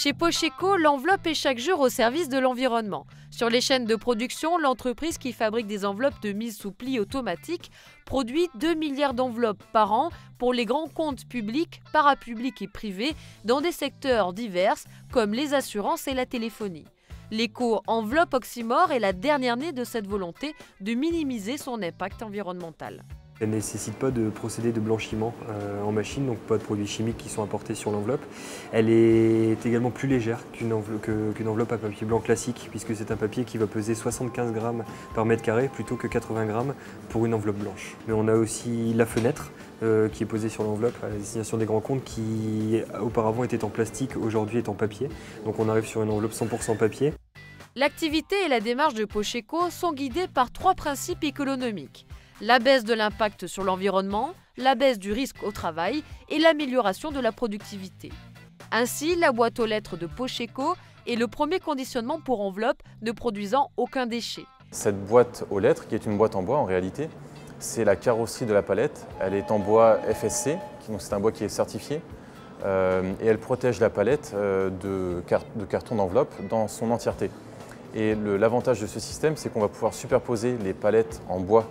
Chez Pocheco, l'enveloppe est chaque jour au service de l'environnement. Sur les chaînes de production, l'entreprise qui fabrique des enveloppes de mise sous pli automatique produit 2 milliards d'enveloppes par an pour les grands comptes publics, parapublics et privés dans des secteurs divers comme les assurances et la téléphonie. L'éco-enveloppe Oxymore est la dernière née de cette volonté de minimiser son impact environnemental. Elle ne nécessite pas de procédé de blanchiment en machine, donc pas de produits chimiques qui sont apportés sur l'enveloppe. Elle est également plus légère qu'une enveloppe à papier blanc classique, puisque c'est un papier qui va peser 75 grammes par mètre carré plutôt que 80 grammes pour une enveloppe blanche. Mais on a aussi la fenêtre qui est posée sur l'enveloppe à la destination des grands comptes qui auparavant était en plastique, aujourd'hui est en papier. Donc on arrive sur une enveloppe 100% papier. L'activité et la démarche de Pocheco sont guidées par 3 principes économiques. La baisse de l'impact sur l'environnement, la baisse du risque au travail et l'amélioration de la productivité. Ainsi, la boîte aux lettres de Pocheco est le premier conditionnement pour enveloppe ne produisant aucun déchet. Cette boîte aux lettres, qui est une boîte en bois en réalité, c'est la carrosserie de la palette. Elle est en bois FSC, donc c'est un bois qui est certifié, et elle protège la palette de carton d'enveloppe dans son entièreté. Et l'avantage de ce système, c'est qu'on va pouvoir superposer les palettes en bois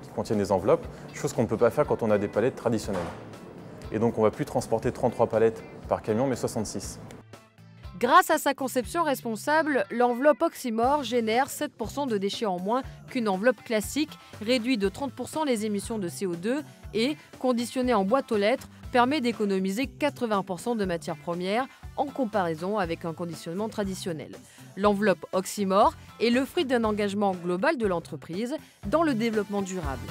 qui contiennent des enveloppes, chose qu'on ne peut pas faire quand on a des palettes traditionnelles. Et donc on ne va plus transporter 33 palettes par camion, mais 66. Grâce à sa conception responsable, l'enveloppe Oxymore génère 7% de déchets en moins qu'une enveloppe classique, réduit de 30% les émissions de CO2 et, conditionnée en boîte aux lettres, permet d'économiser 80% de matières premières en comparaison avec un conditionnement traditionnel. L'enveloppe Oxymore est le fruit d'un engagement global de l'entreprise dans le développement durable.